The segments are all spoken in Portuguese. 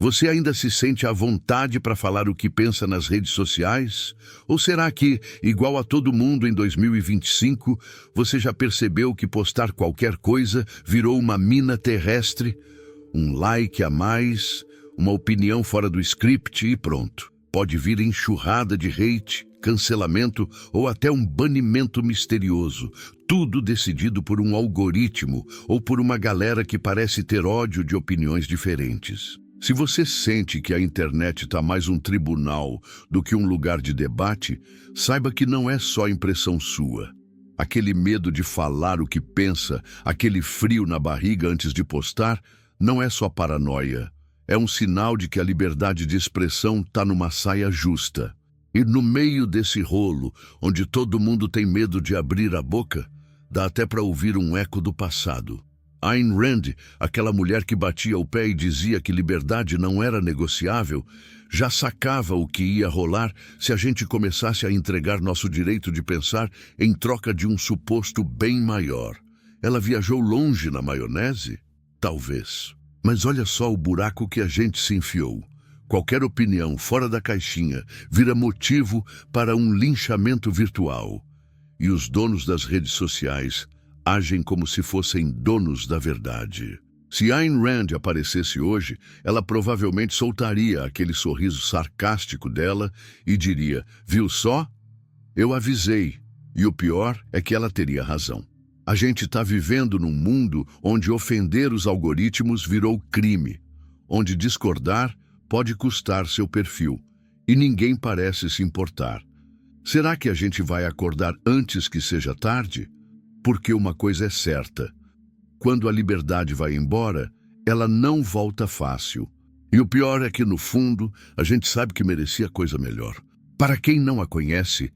Você ainda se sente à vontade para falar o que pensa nas redes sociais? Ou será que, igual a todo mundo em 2025, você já percebeu que postar qualquer coisa virou uma mina terrestre? Um like a mais, uma opinião fora do script e pronto. Pode vir enxurrada de hate, cancelamento ou até um banimento misterioso. Tudo decidido por um algoritmo ou por uma galera que parece ter ódio de opiniões diferentes. Se você sente que a internet está mais um tribunal do que um lugar de debate, saiba que não é só impressão sua. Aquele medo de falar o que pensa, aquele frio na barriga antes de postar, não é só paranoia. É um sinal de que a liberdade de expressão está numa saia justa. E no meio desse rolo, onde todo mundo tem medo de abrir a boca, dá até para ouvir um eco do passado. Ayn Rand, aquela mulher que batia o pé e dizia que liberdade não era negociável, já sacava o que ia rolar se a gente começasse a entregar nosso direito de pensar em troca de um suposto bem maior. Ela viajou longe na maionese? Talvez. Mas olha só o buraco que a gente se enfiou. Qualquer opinião fora da caixinha vira motivo para um linchamento virtual. E os donos das redes sociais agem como se fossem donos da verdade. Se Ayn Rand aparecesse hoje, ela provavelmente soltaria aquele sorriso sarcástico dela e diria: "Viu só? Eu avisei." E o pior é que ela teria razão. A gente está vivendo num mundo onde ofender os algoritmos virou crime, onde discordar pode custar seu perfil, e ninguém parece se importar. Será que a gente vai acordar antes que seja tarde? Porque uma coisa é certa: quando a liberdade vai embora, ela não volta fácil. E o pior é que, no fundo, a gente sabe que merecia coisa melhor. Para quem não a conhece,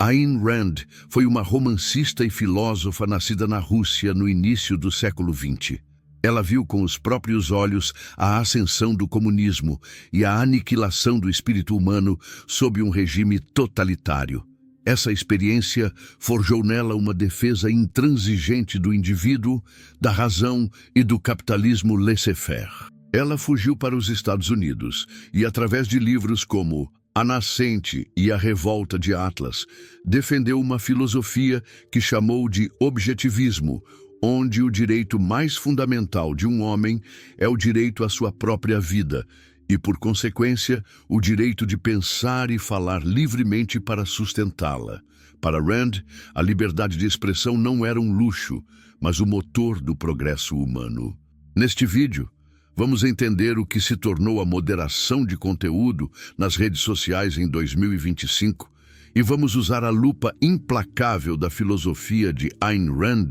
Ayn Rand foi uma romancista e filósofa nascida na Rússia no início do século XX. Ela viu com os próprios olhos a ascensão do comunismo e a aniquilação do espírito humano sob um regime totalitário. Essa experiência forjou nela uma defesa intransigente do indivíduo, da razão e do capitalismo laissez-faire. Ela fugiu para os Estados Unidos e, através de livros como A Nascente e A Revolta de Atlas, defendeu uma filosofia que chamou de objetivismo, onde o direito mais fundamental de um homem é o direito à sua própria vida e, por consequência, o direito de pensar e falar livremente para sustentá-la. Para Rand, a liberdade de expressão não era um luxo, mas o motor do progresso humano. Neste vídeo, vamos entender o que se tornou a moderação de conteúdo nas redes sociais em 2025 e vamos usar a lupa implacável da filosofia de Ayn Rand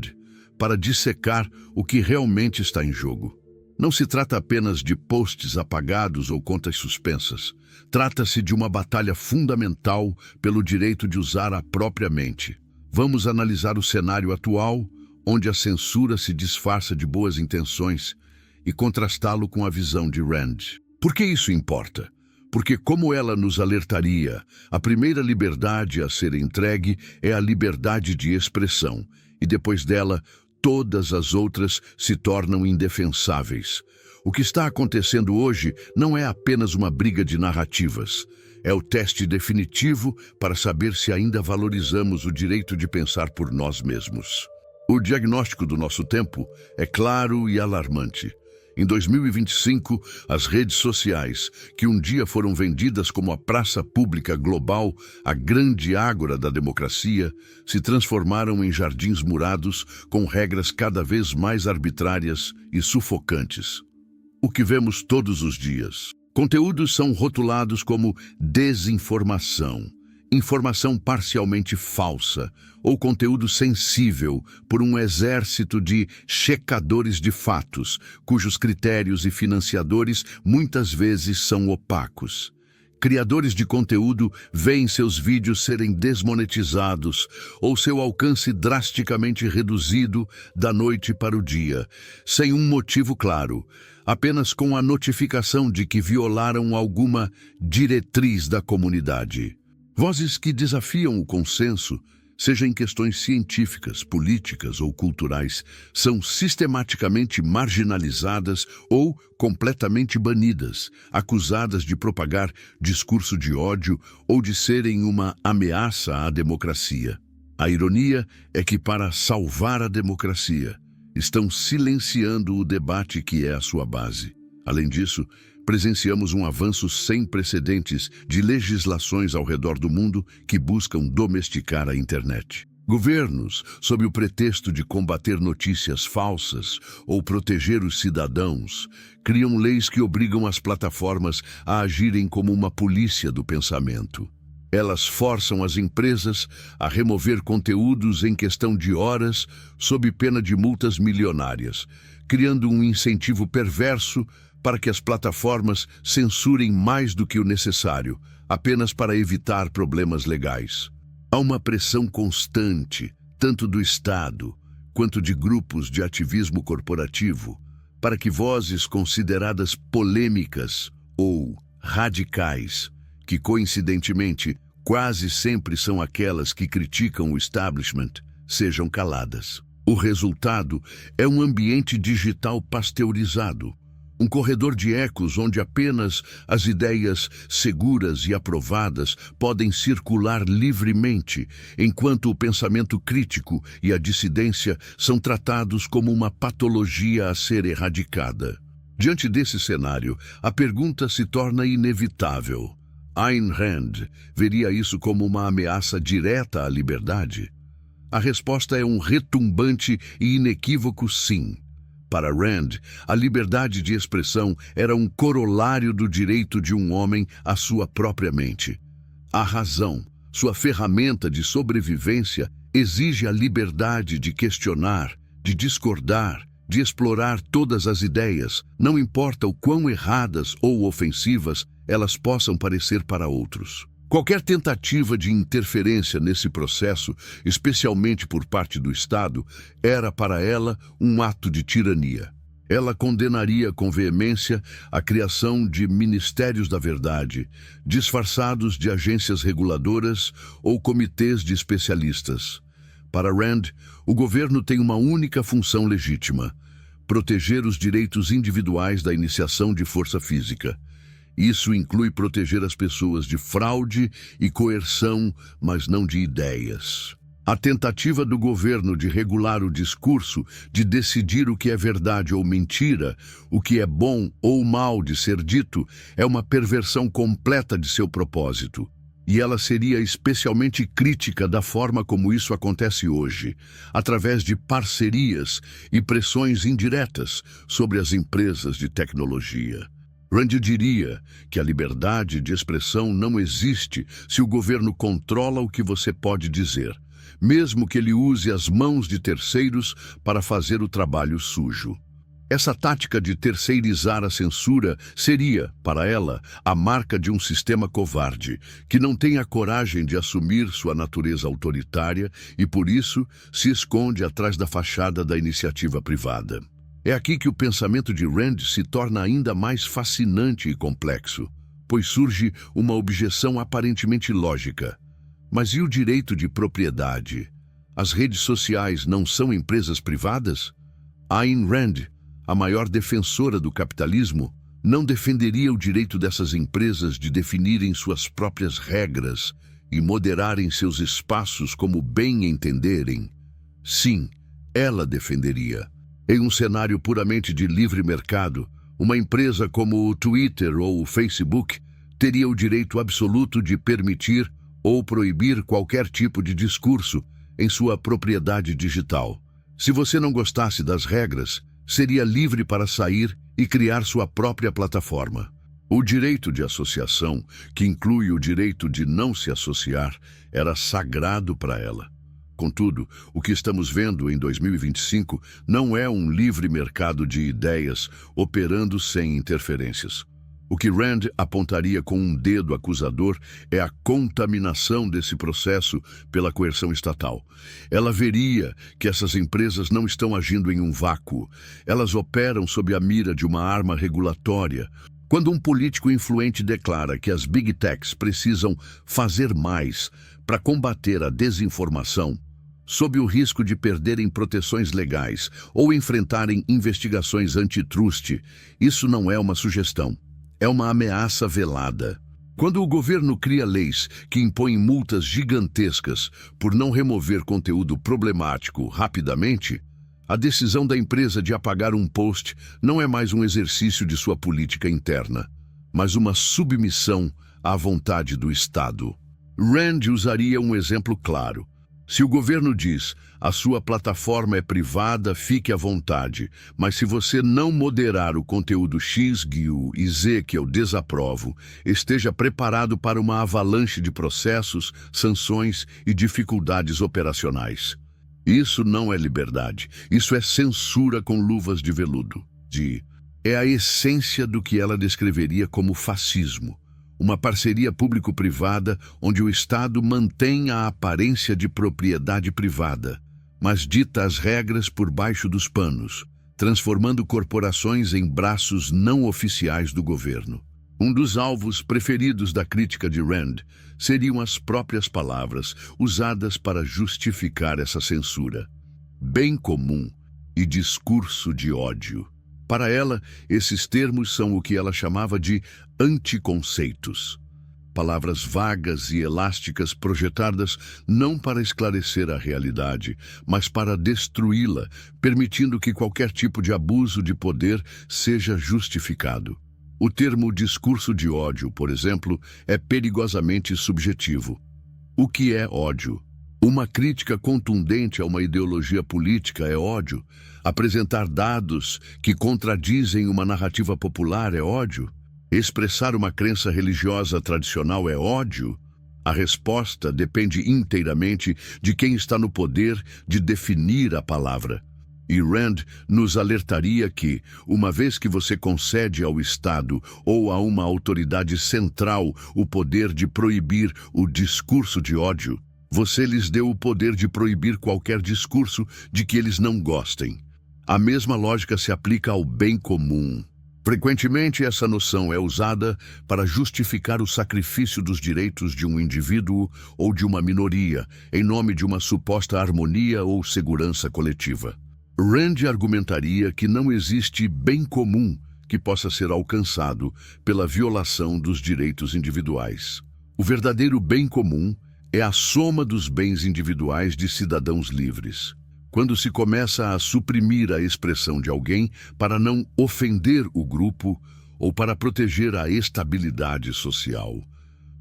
para dissecar o que realmente está em jogo. Não se trata apenas de posts apagados ou contas suspensas. Trata-se de uma batalha fundamental pelo direito de usar a própria mente. Vamos analisar o cenário atual, onde a censura se disfarça de boas intenções, e contrastá-lo com a visão de Rand. Por que isso importa? Porque, como ela nos alertaria, a primeira liberdade a ser entregue é a liberdade de expressão, e depois dela, todas as outras se tornam indefensáveis. O que está acontecendo hoje não é apenas uma briga de narrativas. É o teste definitivo para saber se ainda valorizamos o direito de pensar por nós mesmos. O diagnóstico do nosso tempo é claro e alarmante. Em 2025, as redes sociais, que um dia foram vendidas como a praça pública global, a grande ágora da democracia, se transformaram em jardins murados com regras cada vez mais arbitrárias e sufocantes. O que vemos todos os dias. Conteúdos são rotulados como desinformação, informação parcialmente falsa ou conteúdo sensível por um exército de checadores de fatos, cujos critérios e financiadores muitas vezes são opacos. Criadores de conteúdo veem seus vídeos serem desmonetizados ou seu alcance drasticamente reduzido da noite para o dia, sem um motivo claro, apenas com a notificação de que violaram alguma diretriz da comunidade. Vozes que desafiam o consenso seja em questões científicas, políticas ou culturais, são sistematicamente marginalizadas ou completamente banidas, acusadas de propagar discurso de ódio ou de serem uma ameaça à democracia. A ironia é que, para salvar a democracia, estão silenciando o debate que é a sua base. Além disso, presenciamos um avanço sem precedentes de legislações ao redor do mundo que buscam domesticar a internet. Governos, sob o pretexto de combater notícias falsas ou proteger os cidadãos, criam leis que obrigam as plataformas a agirem como uma polícia do pensamento. Elas forçam as empresas a remover conteúdos em questão de horas sob pena de multas milionárias, criando um incentivo perverso para que as plataformas censurem mais do que o necessário, apenas para evitar problemas legais. Há uma pressão constante, tanto do Estado quanto de grupos de ativismo corporativo, para que vozes consideradas polêmicas ou radicais, que coincidentemente quase sempre são aquelas que criticam o establishment, sejam caladas. O resultado é um ambiente digital pasteurizado, um corredor de ecos onde apenas as ideias seguras e aprovadas podem circular livremente, enquanto o pensamento crítico e a dissidência são tratados como uma patologia a ser erradicada. Diante desse cenário, a pergunta se torna inevitável. Ayn Rand veria isso como uma ameaça direta à liberdade? A resposta é um retumbante e inequívoco sim. Para Rand, a liberdade de expressão era um corolário do direito de um homem à sua própria mente. A razão, sua ferramenta de sobrevivência, exige a liberdade de questionar, de discordar, de explorar todas as ideias, não importa o quão erradas ou ofensivas elas possam parecer para outros. Qualquer tentativa de interferência nesse processo, especialmente por parte do Estado, era para ela um ato de tirania. Ela condenaria com veemência a criação de ministérios da verdade, disfarçados de agências reguladoras ou comitês de especialistas. Para Rand, o governo tem uma única função legítima: proteger os direitos individuais da iniciação de força física. Isso inclui proteger as pessoas de fraude e coerção, mas não de ideias. A tentativa do governo de regular o discurso, de decidir o que é verdade ou mentira, o que é bom ou mal de ser dito, é uma perversão completa de seu propósito. E ela seria especialmente crítica da forma como isso acontece hoje, através de parcerias e pressões indiretas sobre as empresas de tecnologia. Rand diria que a liberdade de expressão não existe se o governo controla o que você pode dizer, mesmo que ele use as mãos de terceiros para fazer o trabalho sujo. Essa tática de terceirizar a censura seria, para ela, a marca de um sistema covarde, que não tem a coragem de assumir sua natureza autoritária e, por isso, se esconde atrás da fachada da iniciativa privada. É aqui que o pensamento de Rand se torna ainda mais fascinante e complexo, pois surge uma objeção aparentemente lógica. Mas e o direito de propriedade? As redes sociais não são empresas privadas? Ayn Rand, a maior defensora do capitalismo, não defenderia o direito dessas empresas de definirem suas próprias regras e moderarem seus espaços como bem entenderem? Sim, ela defenderia. Em um cenário puramente de livre mercado, uma empresa como o Twitter ou o Facebook teria o direito absoluto de permitir ou proibir qualquer tipo de discurso em sua propriedade digital. Se você não gostasse das regras, seria livre para sair e criar sua própria plataforma. O direito de associação, que inclui o direito de não se associar, era sagrado para ela. Contudo, o que estamos vendo em 2025 não é um livre mercado de ideias operando sem interferências. O que Rand apontaria com um dedo acusador é a contaminação desse processo pela coerção estatal. Ela veria que essas empresas não estão agindo em um vácuo. Elas operam sob a mira de uma arma regulatória, Quando um político influente declara que as Big Techs precisam fazer mais para combater a desinformação, sob o risco de perderem proteções legais ou enfrentarem investigações antitruste, isso não é uma sugestão, é uma ameaça velada. Quando o governo cria leis que impõem multas gigantescas por não remover conteúdo problemático rapidamente, a decisão da empresa de apagar um post não é mais um exercício de sua política interna, mas uma submissão à vontade do Estado. Rand usaria um exemplo claro. Se o governo diz, a sua plataforma é privada, fique à vontade, mas se você não moderar o conteúdo X, Y e Z que eu desaprovo, esteja preparado para uma avalanche de processos, sanções e dificuldades operacionais. Isso não é liberdade, isso é censura com luvas de veludo. É a essência do que ela descreveria como fascismo. Uma parceria público-privada onde o Estado mantém a aparência de propriedade privada, mas dita as regras por baixo dos panos, transformando corporações em braços não oficiais do governo. Um dos alvos preferidos da crítica de Rand seriam as próprias palavras usadas para justificar essa censura: bem comum e discurso de ódio. Para ela, esses termos são o que ela chamava de anticonceitos. Palavras vagas e elásticas projetadas não para esclarecer a realidade, mas para destruí-la, permitindo que qualquer tipo de abuso de poder seja justificado. O termo discurso de ódio, por exemplo, é perigosamente subjetivo. O que é ódio? Uma crítica contundente a uma ideologia política é ódio? Apresentar dados que contradizem uma narrativa popular é ódio? Expressar uma crença religiosa tradicional é ódio? A resposta depende inteiramente de quem está no poder de definir a palavra. E Rand nos alertaria que, uma vez que você concede ao Estado ou a uma autoridade central o poder de proibir o discurso de ódio, você lhes deu o poder de proibir qualquer discurso de que eles não gostem. A mesma lógica se aplica ao bem comum. Frequentemente, essa noção é usada para justificar o sacrifício dos direitos de um indivíduo ou de uma minoria, em nome de uma suposta harmonia ou segurança coletiva. Rand argumentaria que não existe bem comum que possa ser alcançado pela violação dos direitos individuais. O verdadeiro bem comum é a soma dos bens individuais de cidadãos livres. Quando se começa a suprimir a expressão de alguém para não ofender o grupo ou para proteger a estabilidade social,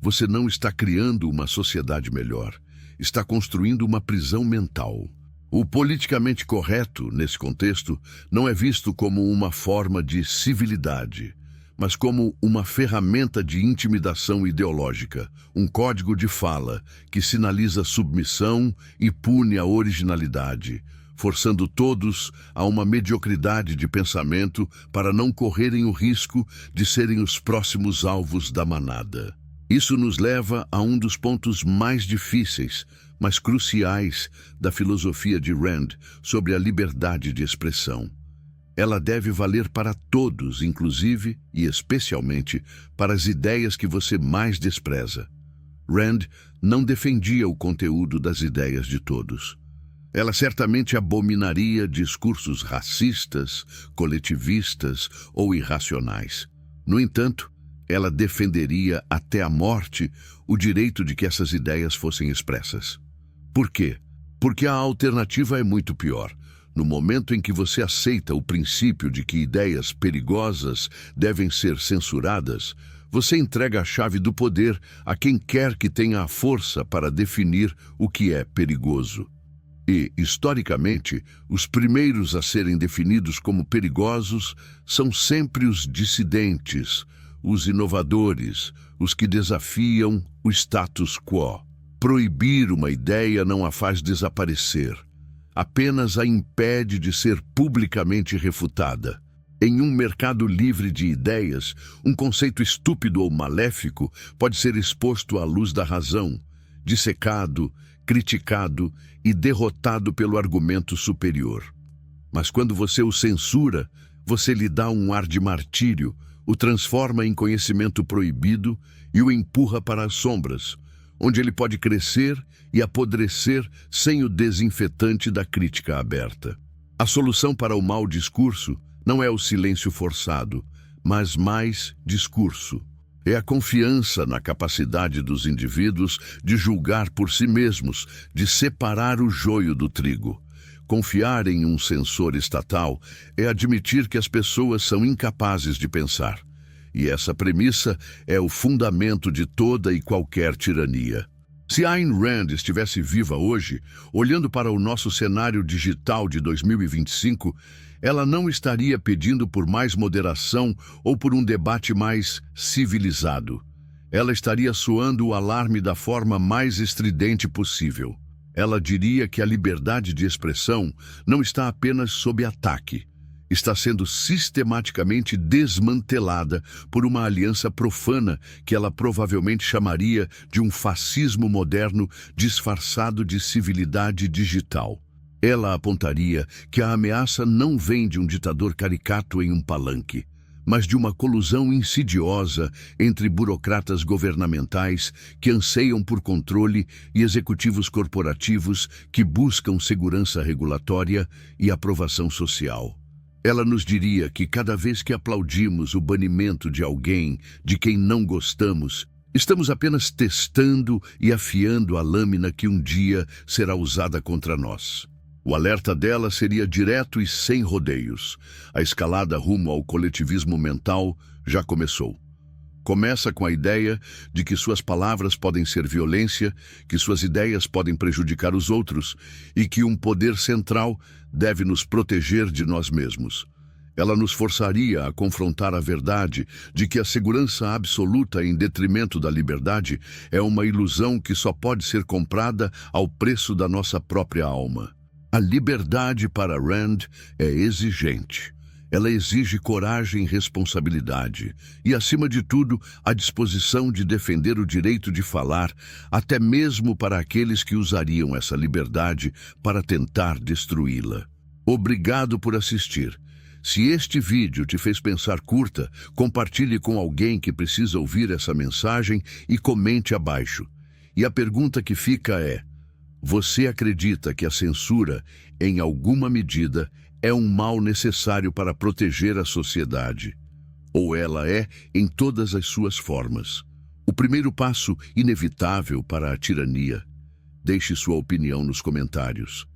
você não está criando uma sociedade melhor, está construindo uma prisão mental. O politicamente correto, nesse contexto, não é visto como uma forma de civilidade, mas como uma ferramenta de intimidação ideológica, um código de fala que sinaliza submissão e pune a originalidade, forçando todos a uma mediocridade de pensamento para não correrem o risco de serem os próximos alvos da manada. Isso nos leva a um dos pontos mais difíceis, mas cruciais da filosofia de Rand sobre a liberdade de expressão. Ela deve valer para todos, inclusive e especialmente para as ideias que você mais despreza. Rand não defendia o conteúdo das ideias de todos. Ela certamente abominaria discursos racistas, coletivistas ou irracionais. No entanto, ela defenderia até a morte o direito de que essas ideias fossem expressas. Por quê? Porque a alternativa é muito pior. No momento em que você aceita o princípio de que ideias perigosas devem ser censuradas, você entrega a chave do poder a quem quer que tenha a força para definir o que é perigoso. E, historicamente, os primeiros a serem definidos como perigosos são sempre os dissidentes, os inovadores, os que desafiam o status quo. Proibir uma ideia não a faz desaparecer, apenas a impede de ser publicamente refutada. Em um mercado livre de ideias, um conceito estúpido ou maléfico pode ser exposto à luz da razão, dissecado, criticado e derrotado pelo argumento superior. Mas quando você o censura, você lhe dá um ar de martírio, o transforma em conhecimento proibido e o empurra para as sombras, onde ele pode crescer e apodrecer sem o desinfetante da crítica aberta. A solução para o mau discurso não é o silêncio forçado, mas mais discurso. É a confiança na capacidade dos indivíduos de julgar por si mesmos, de separar o joio do trigo. Confiar em um censor estatal é admitir que as pessoas são incapazes de pensar. E essa premissa é o fundamento de toda e qualquer tirania. Se Ayn Rand estivesse viva hoje, olhando para o nosso cenário digital de 2025, ela não estaria pedindo por mais moderação ou por um debate mais civilizado. Ela estaria soando o alarme da forma mais estridente possível. Ela diria que a liberdade de expressão não está apenas sob ataque, está sendo sistematicamente desmantelada por uma aliança profana que ela provavelmente chamaria de um fascismo moderno disfarçado de civilidade digital. Ela apontaria que a ameaça não vem de um ditador caricato em um palanque, mas de uma colusão insidiosa entre burocratas governamentais que anseiam por controle e executivos corporativos que buscam segurança regulatória e aprovação social. Ela nos diria que cada vez que aplaudimos o banimento de alguém de quem não gostamos, estamos apenas testando e afiando a lâmina que um dia será usada contra nós. O alerta dela seria direto e sem rodeios. A escalada rumo ao coletivismo mental já começou. Começa com a ideia de que suas palavras podem ser violência, que suas ideias podem prejudicar os outros e que um poder central deve nos proteger de nós mesmos. Ela nos forçaria a confrontar a verdade de que a segurança absoluta em detrimento da liberdade é uma ilusão que só pode ser comprada ao preço da nossa própria alma. A liberdade para Rand é exigente. Ela exige coragem e responsabilidade e, acima de tudo, a disposição de defender o direito de falar, até mesmo para aqueles que usariam essa liberdade para tentar destruí-la. Obrigado por assistir. Se este vídeo te fez pensar, curta, compartilhe com alguém que precisa ouvir essa mensagem e comente abaixo. E a pergunta que fica é: você acredita que a censura, em alguma medida, é um mal necessário para proteger a sociedade? Ou ela é em todas as suas formas? O primeiro passo inevitável para a tirania? Deixe sua opinião nos comentários.